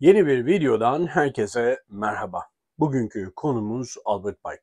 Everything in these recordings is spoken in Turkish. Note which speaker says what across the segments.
Speaker 1: Yeni bir videodan herkese merhaba. Bugünkü konumuz Albert Pike.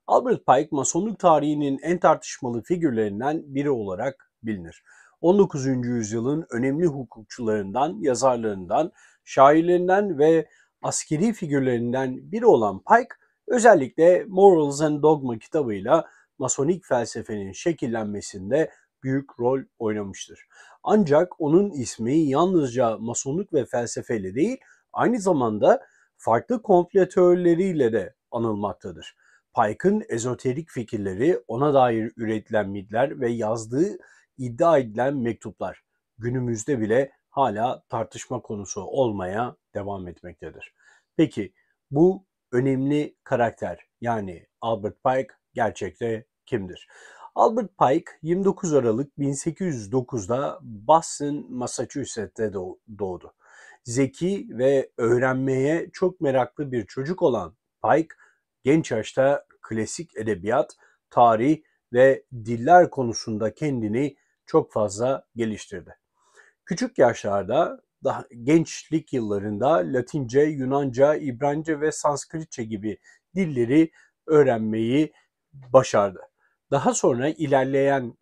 Speaker 1: Albert Pike, Masonluk tarihinin en tartışmalı figürlerinden biri olarak bilinir. 19. yüzyılın önemli hukukçularından, yazarlarından, şairlerinden ve askeri figürlerinden biri olan Pike, özellikle Morals and Dogma kitabıyla Masonik felsefenin şekillenmesinde büyük rol oynamıştır. Ancak onun ismi yalnızca Masonluk ve felsefeyle değil, aynı zamanda farklı komplo teorileriyle de anılmaktadır. Pike'ın ezoterik fikirleri, ona dair üretilen mitler ve yazdığı iddia edilen mektuplar günümüzde bile hala tartışma konusu olmaya devam etmektedir. Peki bu önemli karakter yani Albert Pike gerçekte kimdir? Albert Pike 29 Aralık 1809'da Boston, Massachusetts'te doğdu. Zeki ve öğrenmeye çok meraklı bir çocuk olan Pike, genç yaşta klasik edebiyat, tarih ve diller konusunda kendini çok fazla geliştirdi. Küçük yaşlarda, daha gençlik yıllarında Latince, Yunanca, İbranice ve Sanskritçe gibi dilleri öğrenmeyi başardı. Daha sonra ilerleyen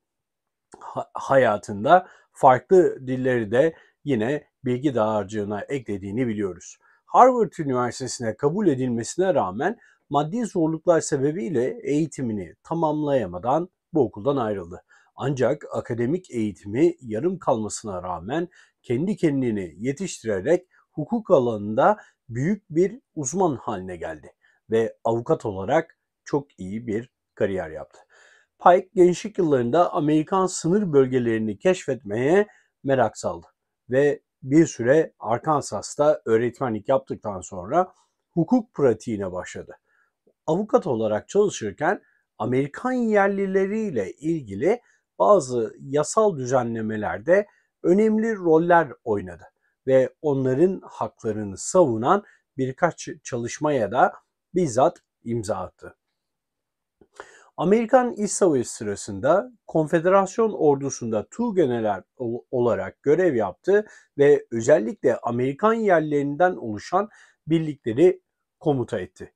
Speaker 1: hayatında farklı dilleri de yine bilgi dağarcığına eklediğini biliyoruz. Harvard Üniversitesi'ne kabul edilmesine rağmen maddi zorluklar sebebiyle eğitimini tamamlayamadan bu okuldan ayrıldı. Ancak akademik eğitimi yarım kalmasına rağmen kendi kendini yetiştirerek hukuk alanında büyük bir uzman haline geldi ve avukat olarak çok iyi bir kariyer yaptı. Pike gençlik yıllarında Amerikan sınır bölgelerini keşfetmeye merak saldı ve bir süre Arkansas'ta öğretmenlik yaptıktan sonra hukuk pratiğine başladı. Avukat olarak çalışırken Amerikan yerlileriyle ilgili bazı yasal düzenlemelerde önemli roller oynadı ve onların haklarını savunan birkaç çalışmaya da bizzat imza attı. Amerikan İç Savaşı sırasında Konfederasyon ordusunda Tuğgeneral olarak görev yaptı ve özellikle Amerikan yerlerinden oluşan birlikleri komuta etti.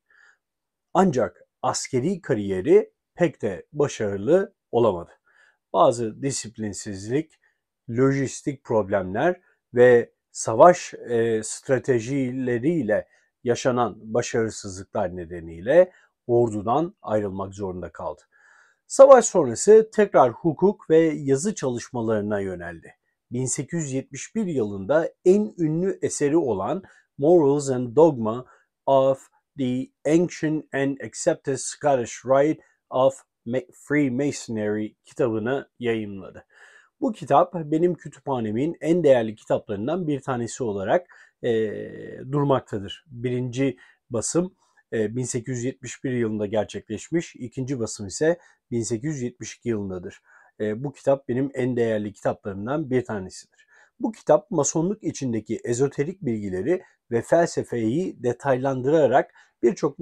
Speaker 1: Ancak askeri kariyeri pek de başarılı olamadı. Bazı disiplinsizlik, lojistik problemler ve savaş stratejileriyle yaşanan başarısızlıklar nedeniyle ordudan ayrılmak zorunda kaldı. Savaş sonrası tekrar hukuk ve yazı çalışmalarına yöneldi. 1871 yılında en ünlü eseri olan Morals and Dogma of the Ancient and Accepted Scottish Rite of Freemasonry kitabını yayımladı. Bu kitap benim kütüphanemin en değerli kitaplarından bir tanesi olarak durmaktadır. Birinci basım 1871 yılında gerçekleşmiş, ikinci basım ise 1872 yılındadır. Bu kitap benim en değerli kitaplarımdan bir tanesidir. Bu kitap Masonluk içindeki ezoterik bilgileri ve felsefeyi detaylandırarak birçok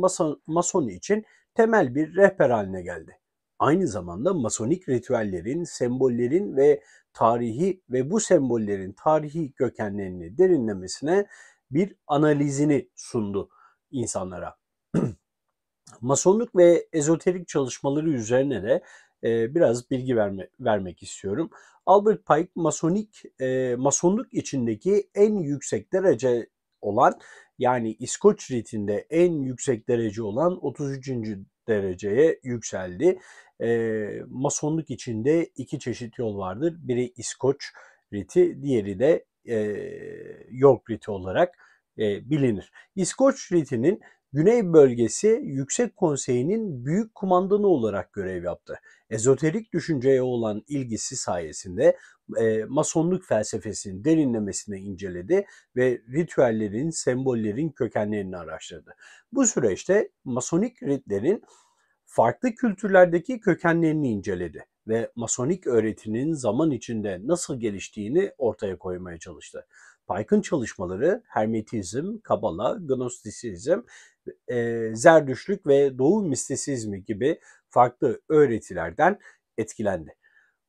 Speaker 1: Mason için temel bir rehber haline geldi. Aynı zamanda Masonik ritüellerin, sembollerin ve tarihi ve bu sembollerin tarihi kökenlerini derinlemesine bir analizini sundu insanlara. Masonluk ve ezoterik çalışmaları üzerine de biraz bilgi vermek istiyorum. Albert Pike Masonluk içindeki en yüksek derece olan yani İskoç ritinde en yüksek derece olan 33. dereceye yükseldi. Masonluk içinde iki çeşit yol vardır. Biri İskoç riti, diğeri de York riti olarak bilinir. İskoç ritinin Güney Bölgesi Yüksek Konseyi'nin büyük kumandanı olarak görev yaptı. Ezoterik düşünceye olan ilgisi sayesinde Masonluk felsefesinin derinlemesine inceledi ve ritüellerin, sembollerin kökenlerini araştırdı. Bu süreçte Masonik ritlerin farklı kültürlerdeki kökenlerini inceledi ve Masonik öğretinin zaman içinde nasıl geliştiğini ortaya koymaya çalıştı. Pike'ın çalışmaları Hermetizm, Kabala, Gnostisizm, Zerdüştlük ve Doğu mistisizmi gibi farklı öğretilerden etkilendi.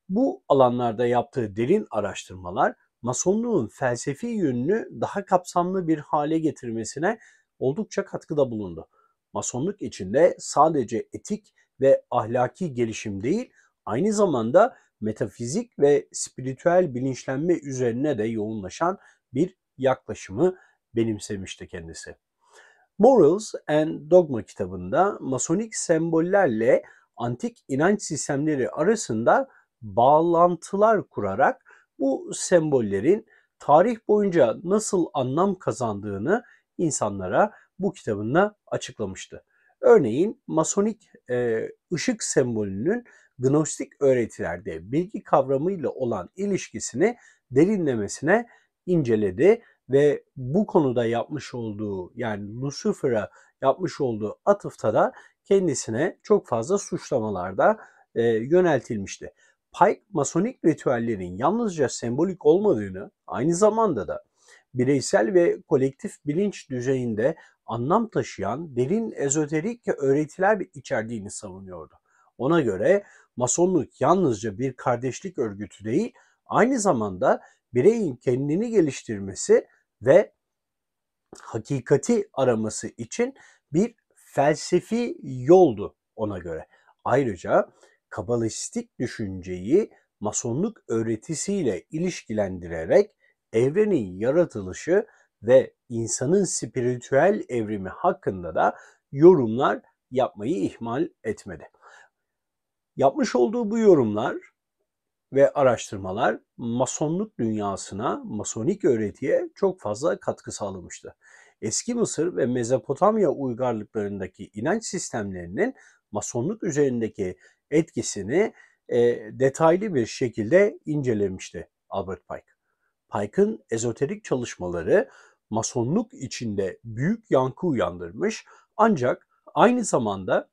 Speaker 1: Bu alanlarda yaptığı derin araştırmalar Masonluğun felsefi yönünü daha kapsamlı bir hale getirmesine oldukça katkıda bulundu. Masonluk içinde sadece etik ve ahlaki gelişim değil, aynı zamanda metafizik ve spiritüel bilinçlenme üzerine de yoğunlaşan bir yaklaşımı benimsemişti kendisi. Morals and Dogma kitabında Masonik sembollerle antik inanç sistemleri arasında bağlantılar kurarak bu sembollerin tarih boyunca nasıl anlam kazandığını insanlara bu kitabında açıklamıştı. Örneğin Masonik ışık sembolünün Gnostik öğretilerde bilgi kavramıyla olan ilişkisini derinlemesine inceledi ve bu konuda yapmış olduğu, yani Lucifer'a yapmış olduğu atıfta da kendisine çok fazla suçlamalarda yöneltilmişti. Pike, Masonik ritüellerin yalnızca sembolik olmadığını, aynı zamanda da bireysel ve kolektif bilinç düzeyinde anlam taşıyan derin ezoterik öğretiler içerdiğini savunuyordu. Ona göre Masonluk yalnızca bir kardeşlik örgütü değil, aynı zamanda bireyin kendini geliştirmesi ve hakikati araması için bir felsefi yoldu ona göre. Ayrıca kabalistik düşünceyi Masonluk öğretisiyle ilişkilendirerek evrenin yaratılışı ve insanın spiritüel evrimi hakkında da yorumlar yapmayı ihmal etmedi. Yapmış olduğu bu yorumlar ve araştırmalar Masonluk dünyasına, Masonik öğretiye çok fazla katkı sağlamıştı. Eski Mısır ve Mezopotamya uygarlıklarındaki inanç sistemlerinin Masonluk üzerindeki etkisini detaylı bir şekilde incelemişti Albert Pike. Pike'ın ezoterik çalışmaları Masonluk içinde büyük yankı uyandırmış, ancak aynı zamanda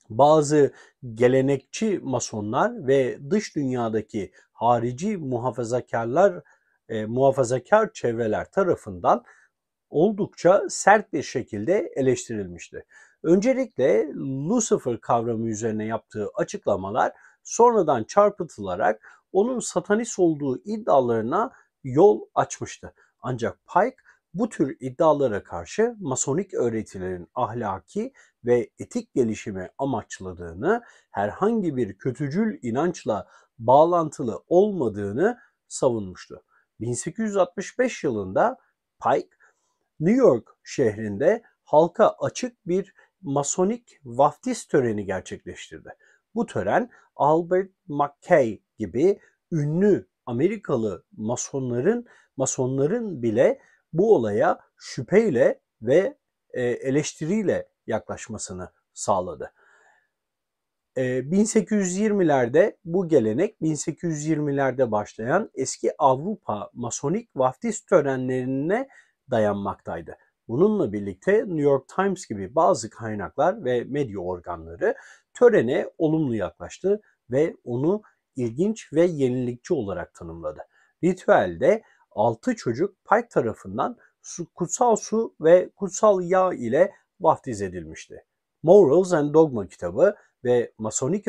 Speaker 1: bazı gelenekçi masonlar ve dış dünyadaki harici muhafazakar çevreler tarafından oldukça sert bir şekilde eleştirilmişti. Öncelikle Lucifer kavramı üzerine yaptığı açıklamalar sonradan çarpıtılarak onun satanist olduğu iddialarına yol açmıştı. Ancak Pike bu tür iddialara karşı Masonik öğretilerin ahlaki ve etik gelişimi amaçladığını, herhangi bir kötücül inançla bağlantılı olmadığını savunmuştu. 1865 yılında Pike, New York şehrinde halka açık bir Masonik vaftiz töreni gerçekleştirdi. Bu tören Albert McKay gibi ünlü Amerikalı masonların bile bu olaya şüpheyle ve eleştiriyle yaklaşmasını sağladı. 1820'lerde bu gelenek 1820'lerde başlayan eski Avrupa Masonik vaftiz törenlerine dayanmaktaydı. Bununla birlikte New York Times gibi bazı kaynaklar ve medya organları törene olumlu yaklaştı ve onu ilginç ve yenilikçi olarak tanımladı. Ritüelde 6 çocuk Pike tarafından kutsal su ve kutsal yağ ile vaftiz edilmişti. Morals and Dogma kitabı ve Masonik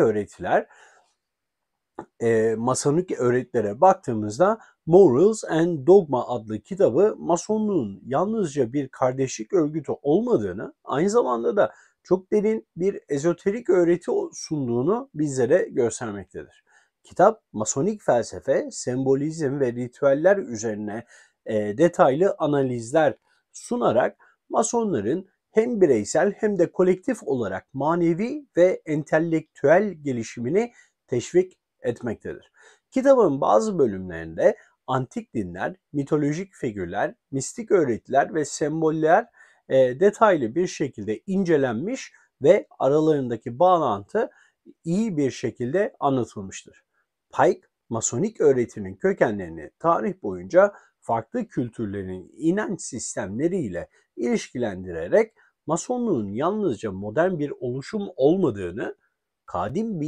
Speaker 1: öğretilere baktığımızda Morals and Dogma adlı kitabı Masonluğun yalnızca bir kardeşlik örgütü olmadığını, aynı zamanda da çok derin bir ezoterik öğreti sunduğunu bizlere göstermektedir. Kitap Masonik felsefe, sembolizm ve ritüeller üzerine detaylı analizler sunarak Masonların hem bireysel hem de kolektif olarak manevi ve entelektüel gelişimini teşvik etmektedir. Kitabın bazı bölümlerinde antik dinler, mitolojik figürler, mistik öğretiler ve semboller detaylı bir şekilde incelenmiş ve aralarındaki bağlantı iyi bir şekilde anlatılmıştır. Pike, Masonik öğretinin kökenlerini tarih boyunca farklı kültürlerin inanç sistemleriyle ilişkilendirerek Masonluğun yalnızca modern bir oluşum olmadığını, kadim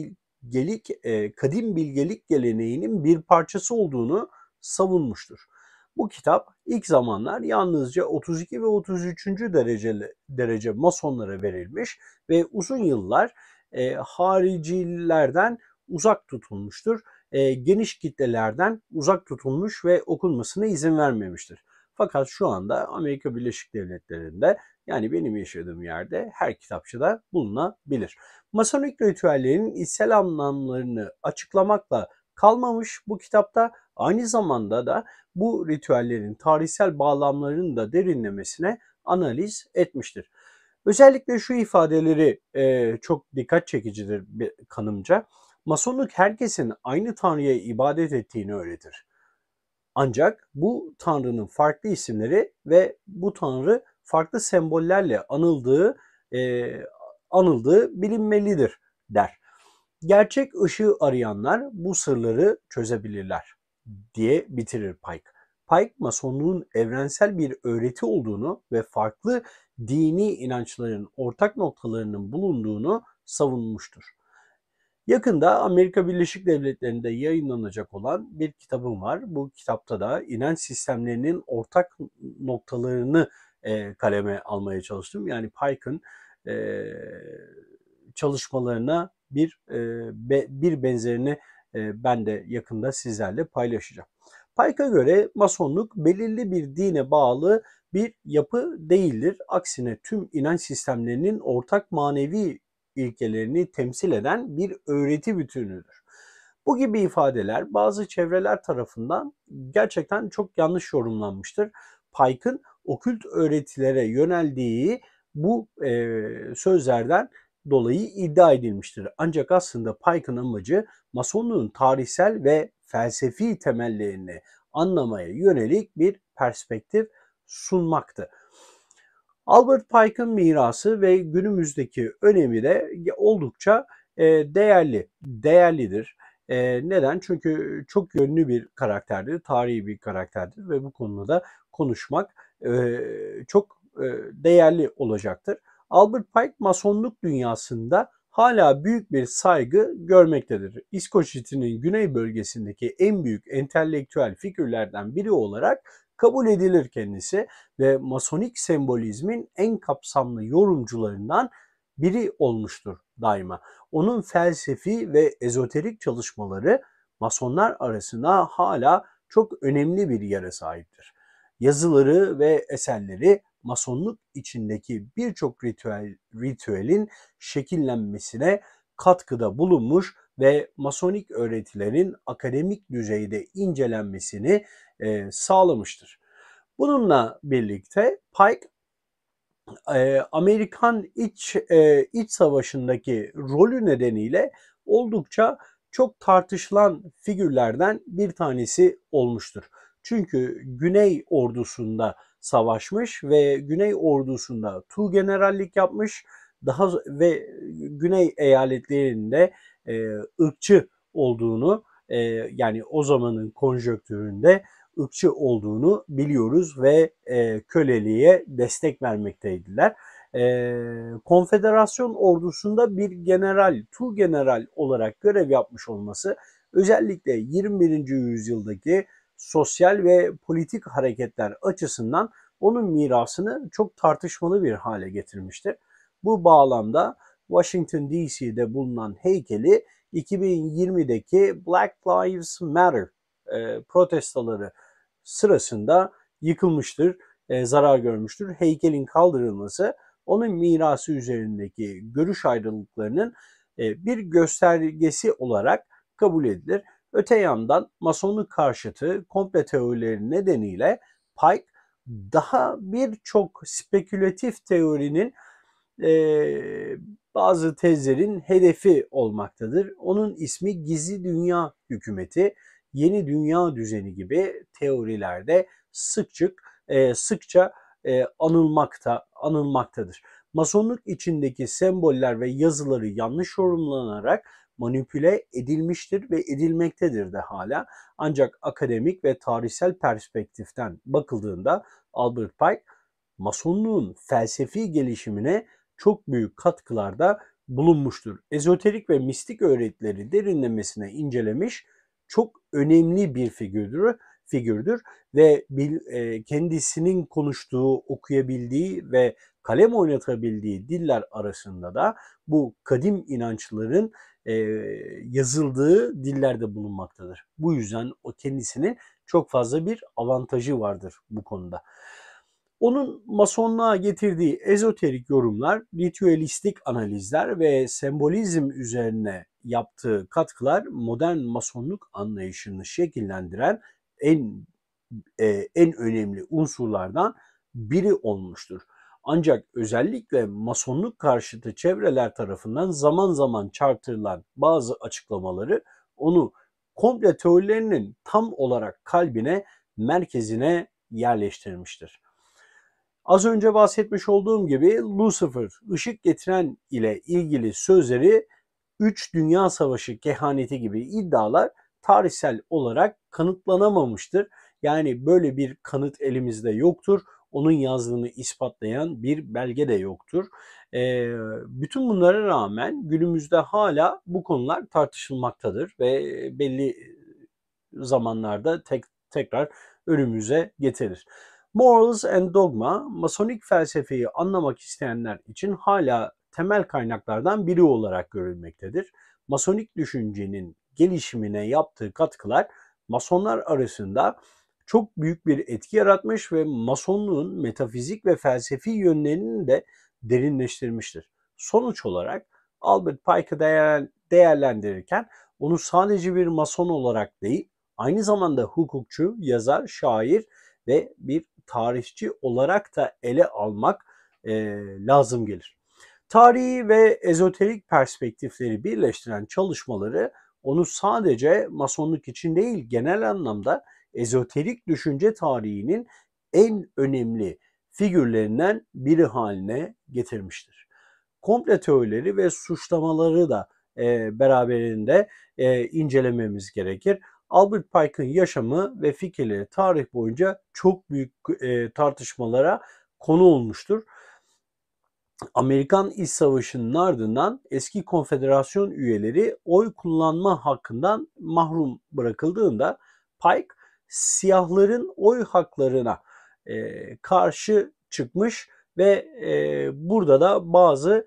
Speaker 1: bilgelik geleneğinin bir parçası olduğunu savunmuştur. Bu kitap ilk zamanlar yalnızca 32 ve 33. derece Masonlara verilmiş ve uzun yıllar haricilerden uzak tutulmuştur. geniş kitlelerden uzak tutulmuş ve okunmasına izin vermemiştir. Fakat şu anda Amerika Birleşik Devletleri'nde, yani benim yaşadığım yerde, her kitapçıda bulunabilir. Masonik ritüellerin içsel anlamlarını açıklamakla kalmamış bu kitapta, aynı zamanda da bu ritüellerin tarihsel bağlamlarını da derinlemesine analiz etmiştir. Özellikle şu ifadeleri çok dikkat çekicidir kanımca. Masonluk herkesin aynı Tanrı'ya ibadet ettiğini öğretir. Ancak bu Tanrı'nın farklı isimleri ve bu Tanrı farklı sembollerle anıldığı bilinmelidir der. Gerçek ışığı arayanlar bu sırları çözebilirler diye bitirir Pike. Pike, Masonluğun evrensel bir öğreti olduğunu ve farklı dini inançların ortak noktalarının bulunduğunu savunmuştur. Yakında Amerika Birleşik Devletleri'nde yayınlanacak olan bir kitabım var. Bu kitapta da inanç sistemlerinin ortak noktalarını kaleme almaya çalıştım. Yani Pike'ın çalışmalarına bir benzerini ben de yakında sizlerle paylaşacağım. Pike'a göre Masonluk belirli bir dine bağlı bir yapı değildir. Aksine tüm inanç sistemlerinin ortak manevi ilkelerini temsil eden bir öğreti bütünüdür. Bu gibi ifadeler bazı çevreler tarafından gerçekten çok yanlış yorumlanmıştır. Pike'ın okült öğretilere yöneldiği bu sözlerden dolayı iddia edilmiştir. Ancak aslında Pike'ın amacı Masonluğun tarihsel ve felsefi temellerini anlamaya yönelik bir perspektif sunmaktı. Albert Pike'ın mirası ve günümüzdeki önemi de oldukça değerlidir. Neden? Çünkü çok yönlü bir karakterdir, tarihi bir karakterdir ve bu konuda da konuşmak çok değerli olacaktır. Albert Pike, Masonluk dünyasında hala büyük bir saygı görmektedir. İskoçya'nın güney bölgesindeki en büyük entelektüel figürlerden biri olarak kabul edilir kendisi ve Masonik sembolizmin en kapsamlı yorumcularından biri olmuştur daima. Onun felsefi ve ezoterik çalışmaları Masonlar arasında hala çok önemli bir yere sahiptir. Yazıları ve eserleri Masonluk içindeki birçok ritüelin şekillenmesine katkıda bulunmuş ve Masonik öğretilerin akademik düzeyde incelenmesini sağlamıştır. Bununla birlikte Pike, Amerikan İç Savaşı'ndaki rolü nedeniyle oldukça çok tartışılan figürlerden bir tanesi olmuştur. Çünkü Güney Ordusu'nda savaşmış ve Güney Ordusu'nda tuğgenerallik yapmış, ve Güney eyaletlerinde ırkçı olduğunu, yani o zamanın konjonktüründe ırkçı olduğunu biliyoruz ve köleliğe destek vermekteydiler. Konfederasyon ordusunda bir general, tuğgeneral olarak görev yapmış olması özellikle 21. yüzyıldaki sosyal ve politik hareketler açısından onun mirasını çok tartışmalı bir hale getirmiştir. Bu bağlamda Washington DC'de bulunan heykeli 2020'deki Black Lives Matter protestoları sırasında yıkılmıştır, zarar görmüştür. Heykelin kaldırılması onun mirası üzerindeki görüş ayrılıklarının bir göstergesi olarak kabul edilir. Öte yandan Masonluk karşıtı komple teorileri nedeniyle Pike daha birçok spekülatif teorinin bazı tezlerin hedefi olmaktadır. Onun ismi Gizli Dünya Hükümeti, Yeni Dünya Düzeni gibi teorilerde sıkça anılmaktadır. Masonluk içindeki semboller ve yazıları yanlış yorumlanarak manipüle edilmiştir ve edilmektedir de hala. Ancak akademik ve tarihsel perspektiften bakıldığında Albert Pike, Masonluğun felsefi gelişimine çok büyük katkılarda bulunmuştur. Ezoterik ve mistik öğretileri derinlemesine incelemiş, çok önemli bir figürdür ve kendisinin konuştuğu, okuyabildiği ve kalem oynatabildiği diller arasında da bu kadim inançların yazıldığı dillerde bulunmaktadır. Bu yüzden o kendisinin çok fazla bir avantajı vardır bu konuda. Onun Masonluğa getirdiği ezoterik yorumlar, ritüelistik analizler ve sembolizm üzerine yaptığı katkılar modern Masonluk anlayışını şekillendiren en önemli unsurlardan biri olmuştur. Ancak özellikle Masonluk karşıtı çevreler tarafından zaman zaman çarpıtılan bazı açıklamaları onu komple teorilerinin tam olarak kalbine, merkezine yerleştirmiştir. Az önce bahsetmiş olduğum gibi Lucifer, ışık getiren ile ilgili sözleri 3 Dünya Savaşı kehaneti gibi iddialar tarihsel olarak kanıtlanamamıştır. Yani böyle bir kanıt elimizde yoktur. Onun yazdığını ispatlayan bir belge de yoktur. Bütün bunlara rağmen günümüzde hala bu konular tartışılmaktadır ve belli zamanlarda tekrar önümüze getirir. Morals and Dogma, Masonik felsefeyi anlamak isteyenler için hala temel kaynaklardan biri olarak görülmektedir. Masonik düşüncenin gelişimine yaptığı katkılar Masonlar arasında çok büyük bir etki yaratmış ve Masonluğun metafizik ve felsefi yönlerini de derinleştirmiştir. Sonuç olarak Albert Pike'ı değerlendirirken onu sadece bir Mason olarak değil, aynı zamanda hukukçu, yazar, şair ve bir tarihçi olarak da ele almak lazım gelir. Tarihi ve ezoterik perspektifleri birleştiren çalışmaları onu sadece Masonluk için değil, genel anlamda ezoterik düşünce tarihinin en önemli figürlerinden biri haline getirmiştir. Komple teorileri ve suçlamaları da beraberinde incelememiz gerekir. Albert Pike'ın yaşamı ve fikirleri tarih boyunca çok büyük tartışmalara konu olmuştur. Amerikan İç Savaşı'nın ardından eski konfederasyon üyeleri oy kullanma hakkından mahrum bırakıldığında Pike siyahların oy haklarına karşı çıkmış ve burada da bazı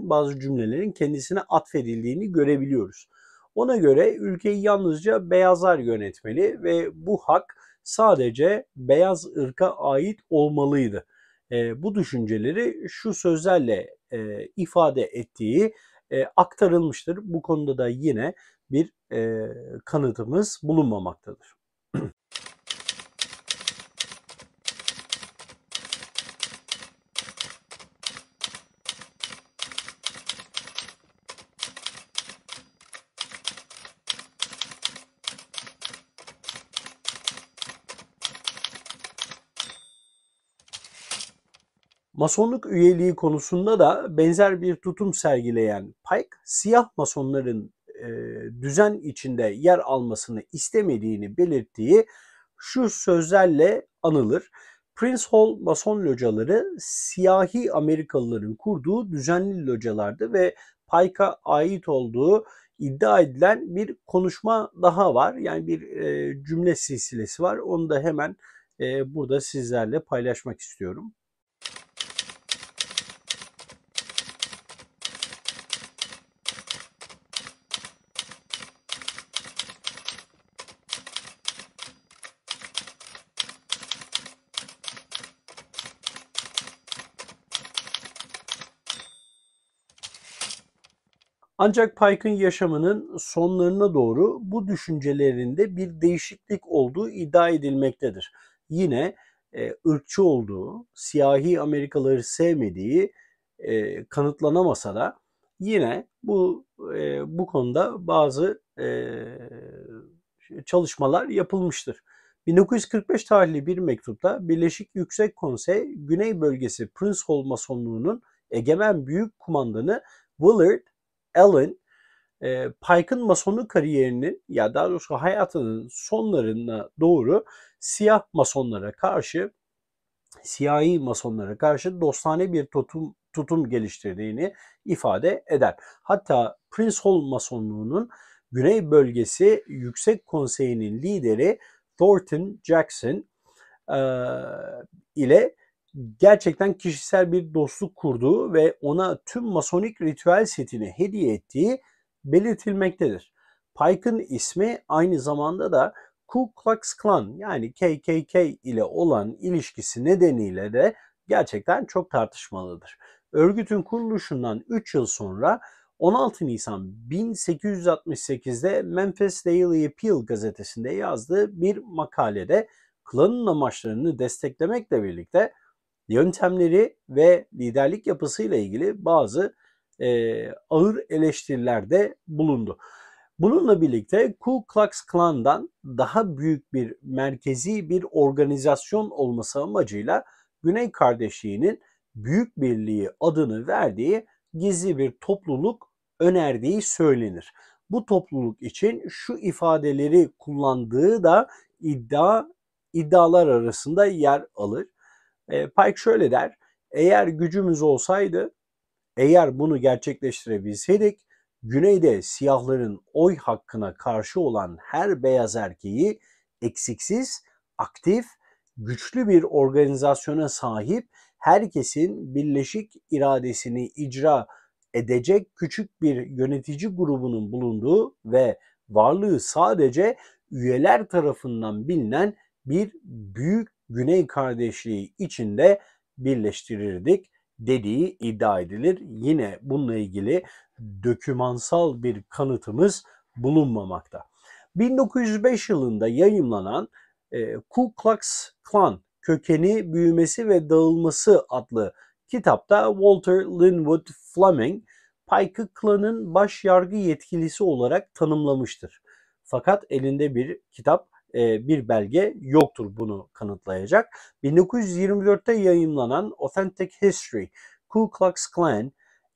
Speaker 1: bazı cümlelerin kendisine atfedildiğini görebiliyoruz. Ona göre ülkeyi yalnızca beyazlar yönetmeli ve bu hak sadece beyaz ırka ait olmalıydı. Bu düşünceleri şu sözlerle ifade ettiği aktarılmıştır. Bu konuda da yine bir kanıtımız bulunmamaktadır. Masonluk üyeliği konusunda da benzer bir tutum sergileyen Pike, siyah masonların düzen içinde yer almasını istemediğini belirttiği şu sözlerle anılır. Prince Hall Mason locaları siyahi Amerikalıların kurduğu düzenli localardı ve Pike'a ait olduğu iddia edilen bir konuşma daha var. Yani bir cümle silsilesi var. Onu da hemen burada sizlerle paylaşmak istiyorum. Ancak Pike'ın yaşamının sonlarına doğru bu düşüncelerinde bir değişiklik olduğu iddia edilmektedir. Yine ırkçı olduğu, siyahi Amerikalıları sevmediği kanıtlanamasa da yine bu konuda bazı çalışmalar yapılmıştır. 1945 tarihli bir mektupta Birleşik Yüksek Konsey Güney Bölgesi Prince Hall Masonluğu'nun egemen büyük kumandanı Willard Allen, Pike'ın masonluk kariyerinin ya daha doğrusu hayatının sonlarına doğru siyahi masonlara karşı dostane bir tutum geliştirdiğini ifade eder. Hatta Prince Hall Masonluğu'nun Güney Bölgesi Yüksek Konseyi'nin lideri Thornton Jackson ile gerçekten kişisel bir dostluk kurduğu ve ona tüm masonik ritüel setini hediye ettiği belirtilmektedir. Pike'ın ismi aynı zamanda da Ku Klux Klan yani KKK ile olan ilişkisi nedeniyle de gerçekten çok tartışmalıdır. Örgütün kuruluşundan 3 yıl sonra 16 Nisan 1868'de Memphis Daily Appeal gazetesinde yazdığı bir makalede Klan'ın amaçlarını desteklemekle birlikte yöntemleri ve liderlik yapısıyla ilgili bazı ağır eleştirilerde bulundu. Bununla birlikte Ku Klux Klan'dan daha büyük bir merkezi bir organizasyon olması amacıyla Güney Kardeşliği'nin Büyük Birliği adını verdiği gizli bir topluluk önerdiği söylenir. Bu topluluk için şu ifadeleri kullandığı da iddialar arasında yer alır. Pike şöyle der, eğer gücümüz olsaydı, eğer bunu gerçekleştirebilseydik, Güney'de siyahların oy hakkına karşı olan her beyaz erkeği eksiksiz, aktif, güçlü bir organizasyona sahip, herkesin birleşik iradesini icra edecek küçük bir yönetici grubunun bulunduğu ve varlığı sadece üyeler tarafından bilinen bir büyük Güney kardeşliği içinde birleştirirdik dediği iddia edilir. Yine bununla ilgili dokümansal bir kanıtımız bulunmamakta. 1905 yılında yayımlanan Ku Klux Klan Kökeni, Büyümesi ve Dağılması adlı kitapta Walter Linwood Fleming, Pike'ı Klan'ın baş yargı yetkilisi olarak tanımlamıştır. Fakat elinde bir kitap, bir belge yoktur bunu kanıtlayacak. 1924'te yayımlanan Authentic History, Ku Klux Klan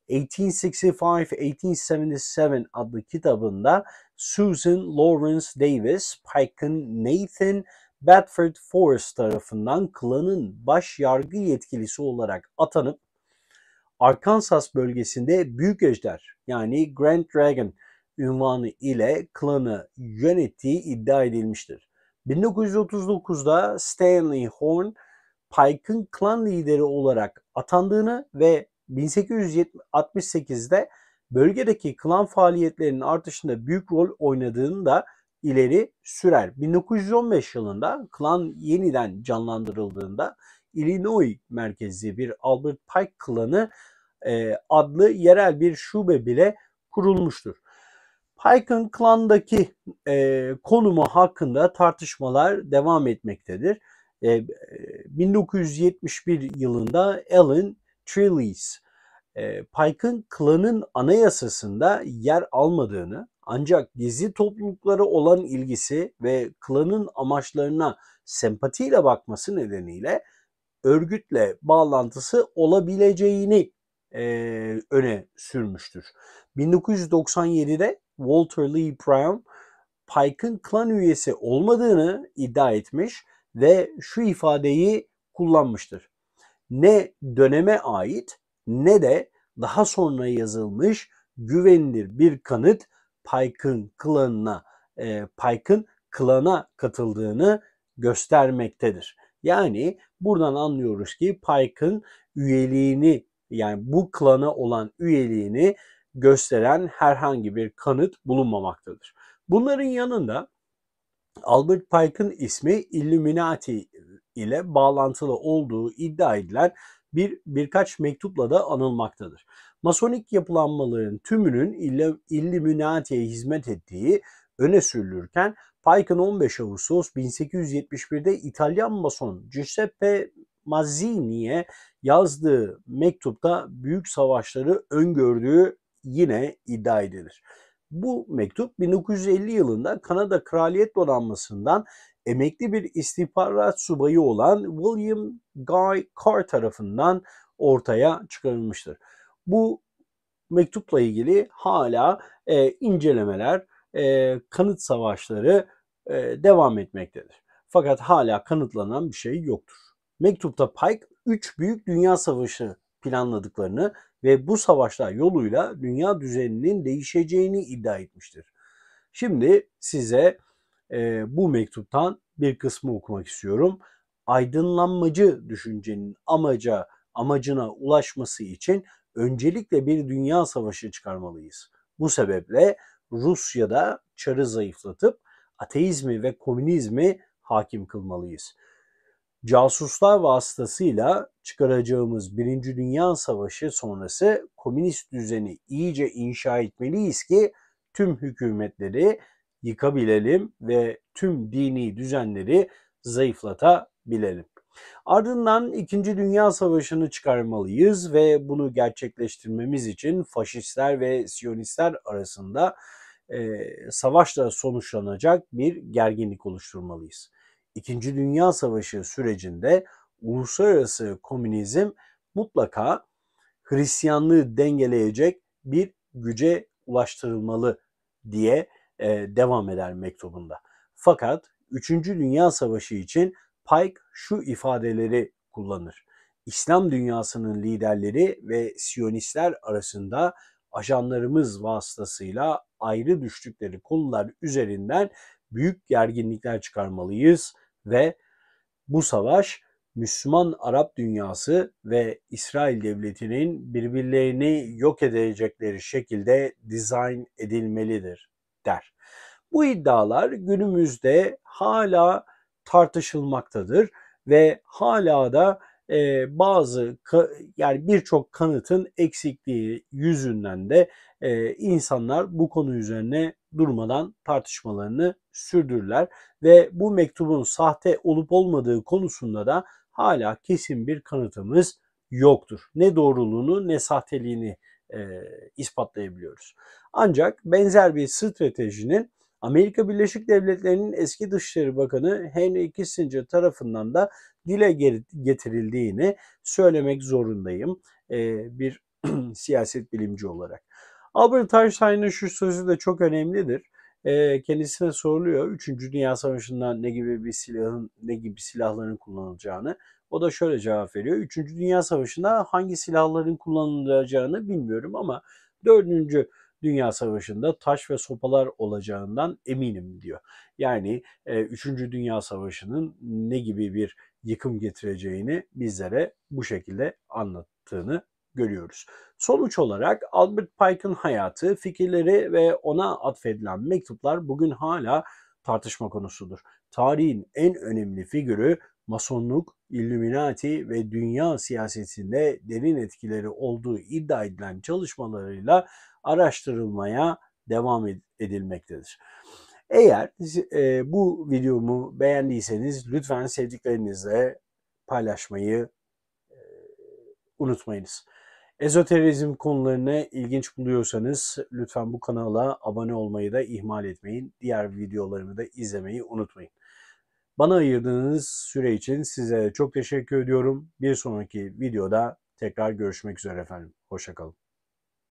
Speaker 1: 1865-1877 adlı kitabında Susan Lawrence Davis, Pike'ın Nathan Bedford Forrest tarafından Klan'ın baş yargı yetkilisi olarak atanıp Arkansas bölgesinde Büyük Ejder yani Grand Dragon ünvanı ile Klan'ı yönettiği iddia edilmiştir. 1939'da Stanley Horn, Pike'ın Klan lideri olarak atandığını ve 1868'de bölgedeki Klan faaliyetlerinin artışında büyük rol oynadığını da ileri sürer. 1915 yılında Klan yeniden canlandırıldığında Illinois merkezli bir Albert Pike Klanı adlı yerel bir şube bile kurulmuştur. Pike'ın Klan'daki konumu hakkında tartışmalar devam etmektedir. 1971 yılında Alan Trelease, Pike'ın Klan'ın anayasasında yer almadığını ancak gizli topluluklara olan ilgisi ve Klan'ın amaçlarına sempatiyle bakması nedeniyle örgütle bağlantısı olabileceğini öne sürmüştür. 1997'de Walter Lee Brown, Pike'ın Klan üyesi olmadığını iddia etmiş ve şu ifadeyi kullanmıştır. Ne döneme ait ne de daha sonra yazılmış güvenilir bir kanıt Pike'ın klana katıldığını göstermektedir. Yani buradan anlıyoruz ki Pike'ın üyeliğini, yani bu klana olan üyeliğini gösteren herhangi bir kanıt bulunmamaktadır. Bunların yanında Albert Pike'ın ismi Illuminati ile bağlantılı olduğu iddia edilen birkaç mektupla da anılmaktadır. Masonik yapılanmaların tümünün Illuminati'ye hizmet ettiği öne sürülürken Pike'ın 15 Ağustos 1871'de İtalyan mason Giuseppe Mazzini'ye yazdığı mektupta büyük savaşları öngördüğü yine iddia edilir. Bu mektup 1950 yılında Kanada Kraliyet Donanması'ndan emekli bir istihbarat subayı olan William Guy Carr tarafından ortaya çıkarılmıştır. Bu mektupla ilgili hala incelemeler, kanıt savaşları devam etmektedir. Fakat hala kanıtlanan bir şey yoktur. Mektupta Pike 3 büyük dünya savaşı planladıklarını ve bu savaşlar yoluyla dünya düzeninin değişeceğini iddia etmiştir. Şimdi size bu mektuptan bir kısmı okumak istiyorum. aydınlanmacı düşüncenin amacına ulaşması için öncelikle bir dünya savaşı çıkarmalıyız. Bu sebeple Rusya'da Çar'ı zayıflatıp ateizmi ve komünizmi hakim kılmalıyız. Casuslar vasıtasıyla çıkaracağımız Birinci Dünya Savaşı sonrası komünist düzeni iyice inşa etmeliyiz ki tüm hükümetleri yıkabilelim ve tüm dini düzenleri zayıflatabilelim. Ardından İkinci Dünya Savaşı'nı çıkarmalıyız ve bunu gerçekleştirmemiz için faşistler ve Siyonistler arasında savaşla sonuçlanacak bir gerginlik oluşturmalıyız. İkinci Dünya Savaşı sürecinde uluslararası komünizm mutlaka Hristiyanlığı dengeleyecek bir güce ulaştırılmalı diye devam eder mektubunda. Fakat 3. Dünya Savaşı için Pike şu ifadeleri kullanır. İslam dünyasının liderleri ve Siyonistler arasında ajanlarımız vasıtasıyla ayrı düştükleri konular üzerinden büyük gerginlikler çıkarmalıyız ve bu savaş Müslüman Arap dünyası ve İsrail devletinin birbirlerini yok edecekleri şekilde dizayn edilmelidir der. Bu iddialar günümüzde hala tartışılmaktadır ve hala da yani birçok kanıtın eksikliği yüzünden de insanlar bu konu üzerine durmadan tartışmalarını sürdürürler ve bu mektubun sahte olup olmadığı konusunda da hala kesin bir kanıtımız yoktur. Ne doğruluğunu ne sahteliğini ispatlayabiliyoruz. Ancak benzer bir stratejinin Amerika Birleşik Devletleri'nin eski Dışişleri Bakanı Henry Kissinger tarafından da dile getirildiğini söylemek zorundayım bir siyaset bilimci olarak. Albert Einstein'ın şu sözü de çok önemlidir. Kendisine soruluyor 3. Dünya Savaşı'nda ne gibi silahların kullanılacağını. O da şöyle cevap veriyor. 3. Dünya Savaşı'nda hangi silahların kullanılacağını bilmiyorum ama 4. Dünya Savaşı'nda taş ve sopalar olacağından eminim diyor. Yani 3. Dünya Savaşı'nın ne gibi bir yıkım getireceğini bizlere bu şekilde anlattığını görüyoruz. Sonuç olarak Albert Pike'ın hayatı, fikirleri ve ona atfedilen mektuplar bugün hala tartışma konusudur. Tarihin en önemli figürü Masonluk, Illuminati ve dünya siyasetinde derin etkileri olduğu iddia edilen çalışmalarıyla araştırılmaya devam edilmektedir. Eğer bu videomu beğendiyseniz lütfen sevdiklerinizle paylaşmayı unutmayınız. Ezoterizm konularını ilginç buluyorsanız lütfen bu kanala abone olmayı da ihmal etmeyin. Diğer videolarımı da izlemeyi unutmayın. Bana ayırdığınız süre için size çok teşekkür ediyorum. Bir sonraki videoda tekrar görüşmek üzere efendim. Hoşça kalın.